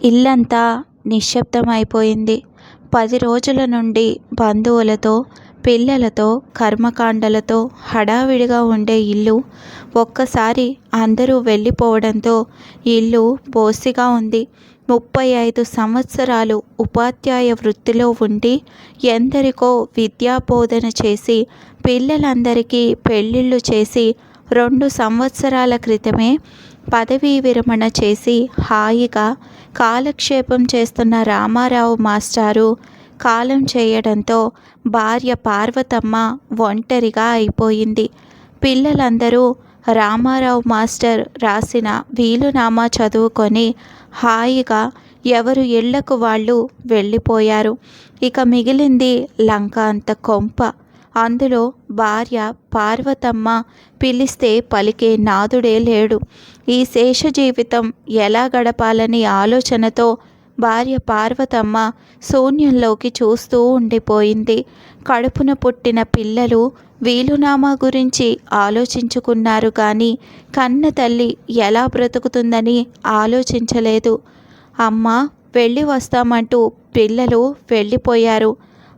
ఇల్లంతా నిశ్శబ్దమైపోయింది. 10 రోజుల నుండి బంధువులతో, పిల్లలతో, కర్మకాండలతో హడావిడిగా ఉండే ఇల్లు ఒక్కసారి అందరూ వెళ్ళిపోవడంతో ఇల్లు బోసిగా ఉంది. 35 సంవత్సరాలు ఉపాధ్యాయ వృత్తిలో ఉండి ఎందరికో విద్యాబోధన చేసి పిల్లలందరికీ పెళ్ళిళ్ళు చేసి 2 సంవత్సరాల క్రితమే పదవీ విరమణ చేసి హాయిగా కాలక్షేపం చేస్తున్న రామారావు మాస్టారు కాలం చేయడంతో భార్య పార్వతమ్మ ఒంటరిగా అయిపోయింది. పిల్లలందరూ రామారావు మాస్టర్ రాసిన వీలునామా చదువుకొని హాయిగా ఎవరు ఇళ్లకు వాళ్ళు వెళ్ళిపోయారు. ఇక మిగిలింది లంక అంత కొంప. అందులో భార్య పార్వతమ్మ పిలిస్తే పలికే నాదుడే లేడు. ఈ శేష జీవితం ఎలా గడపాలని ఆలోచనతో భార్య పార్వతమ్మ శూన్యంలోకి చూస్తూ ఉండిపోయింది. కడుపున పుట్టిన పిల్లలు వీలునామా గురించి ఆలోచించుకున్నారు కానీ కన్న తల్లి ఎలా బ్రతుకుతుందని ఆలోచించలేదు. అమ్మ వెళ్ళి వస్తామంటూ పిల్లలు వెళ్ళిపోయారు.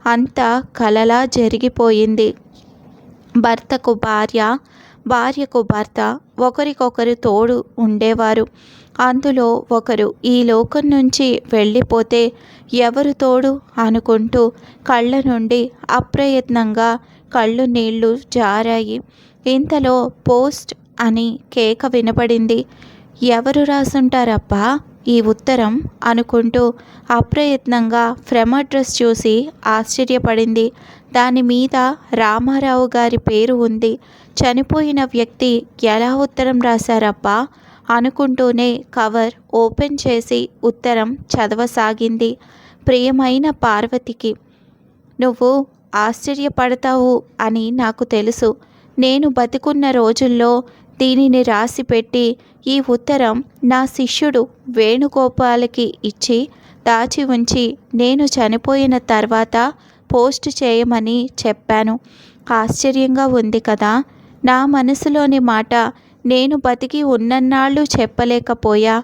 అంతా కలలా జరిగిపోయింది. భర్తకు భార్య, భార్యకు భర్త ఒకరికొకరు తోడు ఉండేవారు. అందులో ఒకరు ఈ లోకం నుంచి వెళ్ళిపోతే ఎవరు తోడు అనుకుంటూ కళ్ళ నుండి అప్రయత్నంగా కళ్ళు నీళ్లు జారాయి. ఇంతలో పోస్ట్ అని కేక వినపడింది. ఎవరు రాసుంటారబ్బా ఈ ఉత్తరం అనుకుంటూ అప్రయత్నంగా ఫ్రమ్ అడ్రస్ చూసి ఆశ్చర్యపడింది. దాని మీద రామారావు గారి పేరు ఉంది. చనిపోయిన వ్యక్తి ఎలా ఉత్తరం రాశారబ్బా అనుకుంటూనే కవర్ ఓపెన్ చేసి ఉత్తరం చదవసాగింది. ప్రియమైన పార్వతికి, నువ్వు ఆశ్చర్యపడతావు అని నాకు తెలుసు. నేను బతికున్న రోజుల్లో దీనిని రాసిపెట్టి ఈ ఉత్తరం నా శిష్యుడు వేణుగోపాలకి ఇచ్చి దాచి ఉంచి నేను చనిపోయిన తర్వాత పోస్ట్ చేయమని చెప్పాను. ఆశ్చర్యంగా ఉంది కదా. నా మనసులోని మాట నేను బతికి ఉన్నన్నాళ్ళు చెప్పలేకపోయా.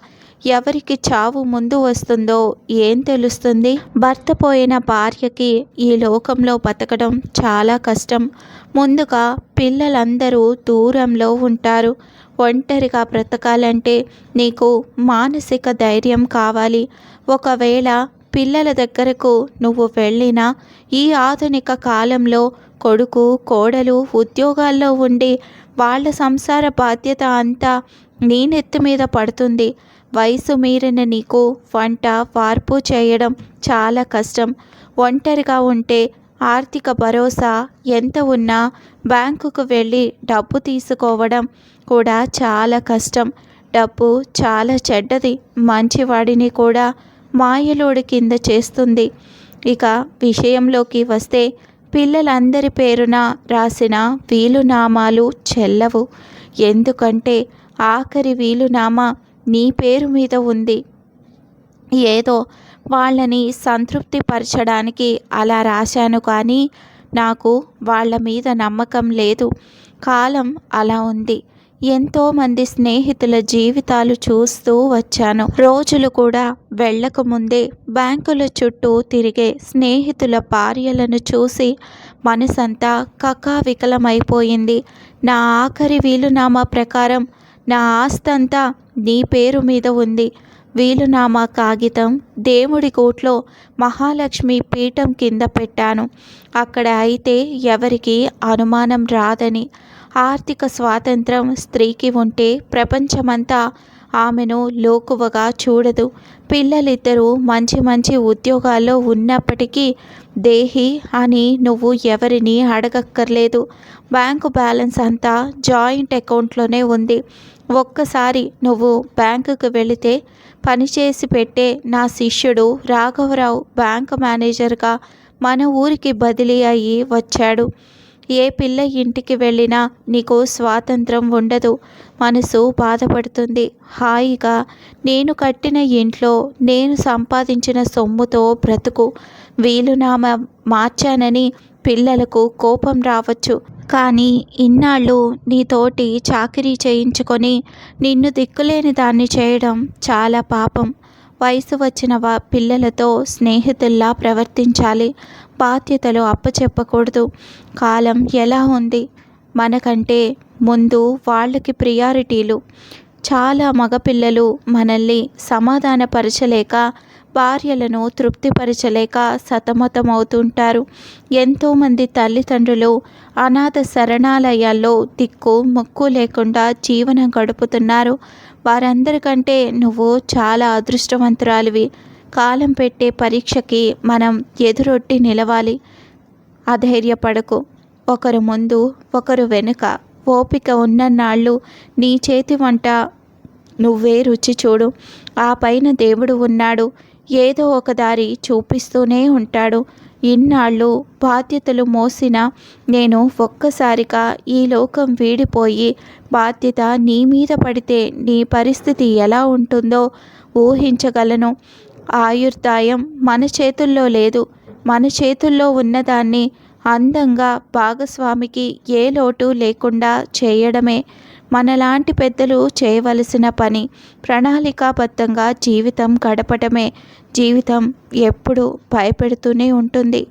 ఎవరికి చావు ముందు వస్తుందో ఏం తెలుస్తుంది? భర్త పోయిన భార్యకి ఈ లోకంలో బతకడం చాలా కష్టం. ముందుగా పిల్లలందరూ దూరంలో ఉంటారు. ఒంటరిగా బ్రతకాలంటే నీకు మానసిక ధైర్యం కావాలి. ఒకవేళ పిల్లల దగ్గరకు నువ్వు వెళ్ళినా ఈ ఆధునిక కాలంలో కొడుకు కోడలు ఉద్యోగాల్లో ఉండి వాళ్ళ సంసార బాధ్యత అంతా నీ నెత్తి మీద పడుతుంది. వయసు మీరిన నీకు వంట వార్పు చేయడం చాలా కష్టం. ఒంటరిగా ఉంటే ఆర్థిక భరోసా ఎంత ఉన్నా బ్యాంకుకు వెళ్ళి డబ్బు తీసుకోవడం కూడా చాలా కష్టం. డబ్బు చాలా చెడ్డది. మంచివాడిని కూడా మాయలోడి కింద చేస్తుంది. ఇక విషయంలోకి వస్తే పిల్లలందరి పేరున రాసిన వీలునామాలు చెల్లవు. ఎందుకంటే ఆఖరి వీలునామా నీ పేరు మీద ఉంది. ఏదో వాళ్ళని సంతృప్తి పరచడానికి అలా రాశాను కానీ నాకు వాళ్ళ మీద నమ్మకం లేదు. కాలం అలా ఉంది. ఎంతోమంది స్నేహితుల జీవితాలు చూస్తూ వచ్చాను. రోజులు కూడా వెళ్ళకముందే బ్యాంకుల చుట్టూ తిరిగే స్నేహితుల భార్యలను చూసి మనసంతా కకావికలమైపోయింది. నా ఆఖరి వీలునామా ప్రకారం నా ఆస్తంతా నీ పేరు మీద ఉంది. వీలునామా కాగితం దేవుడి గూట్లో మహాలక్ష్మి పీఠం కింద పెట్టాను. అక్కడ అయితే ఎవరికి అనుమానం రాదని. ఆర్థిక స్వాతంత్రం స్త్రీకి ఉంటే ప్రపంచమంతా ఆమెను లోకువగా చూడదు. పిల్లలిద్దరూ మంచి మంచి ఉద్యోగాల్లో ఉన్నప్పటికీ దేహి అని నువ్వు ఎవరిని అడగక్కర్లేదు. బ్యాంకు బ్యాలెన్స్ అంతా జాయింట్ అకౌంట్లోనే ఉంది. ఒక్కసారి నువ్వు బ్యాంకుకు వెళితే పనిచేసి పెట్టే నా శిష్యుడు రాఘవరావు బ్యాంకు మేనేజర్గా మన ఊరికి బదిలీ అయ్యి వచ్చాడు. ఏ పిల్ల ఇంటికి వెళ్ళినా నీకు స్వాతంత్రం ఉండదు. మనసు బాధపడుతుంది. హాయిగా నేను కట్టిన ఇంట్లో నేను సంపాదించిన సొమ్ముతో బ్రతుకు. వీలునామా మార్చానని పిల్లలకు కోపం రావచ్చు. కానీ ఇన్నాళ్ళు నీతోటి చాకిరీ చేయించుకొని నిన్ను దిక్కులేని దాన్ని చేయడం చాలా పాపం. వయసు వచ్చిన పిల్లలతో స్నేహితుల్లా ప్రవర్తించాలి. బాధ్యతలు అప్పచెప్పకూడదు. కాలం ఎలా ఉంది, మనకంటే ముందు వాళ్ళకి ప్రియారిటీలు. చాలా మగపిల్లలు మనల్ని సమాధానపరచలేక, భార్యలను తృప్తిపరచలేక సతమతమవుతుంటారు. ఎంతోమంది తల్లిదండ్రులు అనాథ శరణాలయాల్లో దిక్కు మొక్కు లేకుండా జీవనం గడుపుతున్నారు. వారందరికంటే నువ్వు చాలా అదృష్టవంతురాలివి. కాలం పెట్టే పరీక్షకి మనం ఎదురొడ్డి నిలవాలి. అధైర్యపడకు. ఒకరు ముందు ఒకరు వెనుక. ఓపిక ఉన్నన్నాళ్ళు నీ చేతి వంట నువ్వే రుచి చూడు. ఆ పైన దేవుడు ఉన్నాడు. ఏదో ఒక దారి చూపిస్తూనే ఉంటాడు. ఇన్నాళ్ళు బాధ్యతలు మోసిన నేను ఒక్కసారిగా ఈ లోకం వీడిపోయి బాధ్యత నీ మీద పడితే నీ పరిస్థితి ఎలా ఉంటుందో ఊహించగలను. ఆయుర్దాయం మన చేతుల్లో లేదు. మన చేతుల్లో ఉన్నదాన్ని అందంగా భాగస్వామికి ఏ లోటు లేకుండా చేయడమే మనలాంటి పెద్దలు చేయవలసిన పని. ప్రణాళికాబద్ధంగా జీవితం గడపటమే. జీవితం ఎప్పుడు భయపెడుతూనే ఉంటుంది.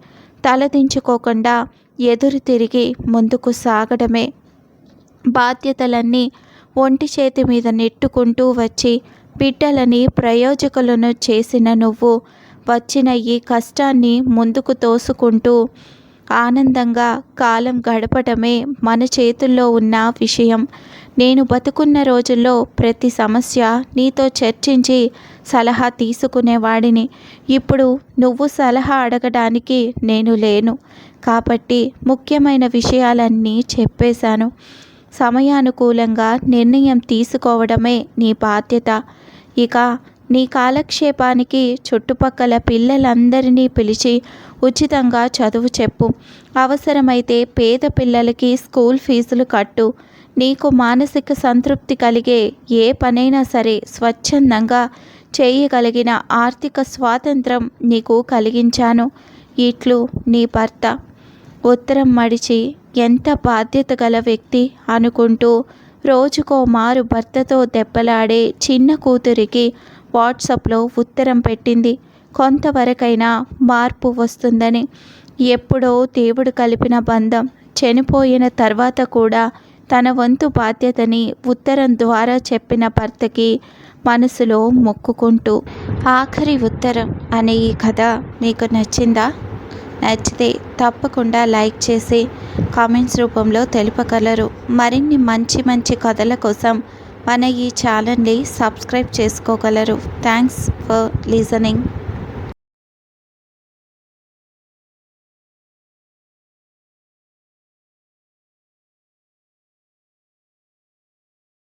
తలదించుకోకుండా ఎదురు తిరిగి ముందుకు సాగడమే. బాధ్యతలన్నీ ఒంటి చేతి మీద నెట్టుకుంటూ వచ్చి బిడ్డలని ప్రయోజకులను చేసిన నువ్వు వచ్చిన ఈ కష్టాన్ని ముందుకు తోసుకుంటూ ఆనందంగా కాలం గడపటమే మన చేతుల్లో ఉన్న విషయం. నేను బతుకున్న రోజుల్లో ప్రతి సమస్య నీతో చర్చించి సలహా తీసుకునేవాడిని. ఇప్పుడు నువ్వు సలహా అడగడానికి నేను లేను. కాబట్టి ముఖ్యమైన విషయాలన్నీ చెప్పేశాను. సమయానుకూలంగా నిర్ణయం తీసుకోవడమే నీ బాధ్యత. ఇక నీ కాలక్షేపానికి చుట్టుపక్కల పిల్లలందరినీ పిలిచి ఉచితంగా చదువు చెప్పు. అవసరమైతే పేద పిల్లలకి స్కూల్ ఫీజులు కట్టు. నీకు మానసిక సంతృప్తి కలిగే ఏ పనైనా సరే స్వచ్ఛందంగా చేయగలిగిన ఆర్థిక స్వాతంత్రం నీకు కలిగించాను. ఇట్లు నీ భర్త. ఉత్తరం మడిచి ఎంత బాధ్యత గల వ్యక్తి అనుకుంటూ రోజుకో మారు భర్తతో దెబ్బలాడే చిన్న కూతురికి వాట్సాప్లో ఉత్తరం పెట్టింది. కొంతవరకైనా మార్పు వస్తుందని. ఎప్పుడో దేవుడు కలిపిన బంధం చనిపోయిన తర్వాత కూడా తన వంతు బాధ్యతని ఉత్తరం ద్వారా చెప్పిన భర్తకి మనసులో మొక్కుకుంటూ. ఆఖరి ఉత్తరం అనే ఈ కథ మీకు నచ్చిందా? నచ్చితే తప్పకుండా లైక్ చేసి కామెంట్స్ రూపంలో తెలుపగలరు. మరిన్ని మంచి మంచి కథల కోసం మన ఈ ఛానల్ని సబ్స్క్రైబ్ చేసుకోగలరు. Thanks for listening.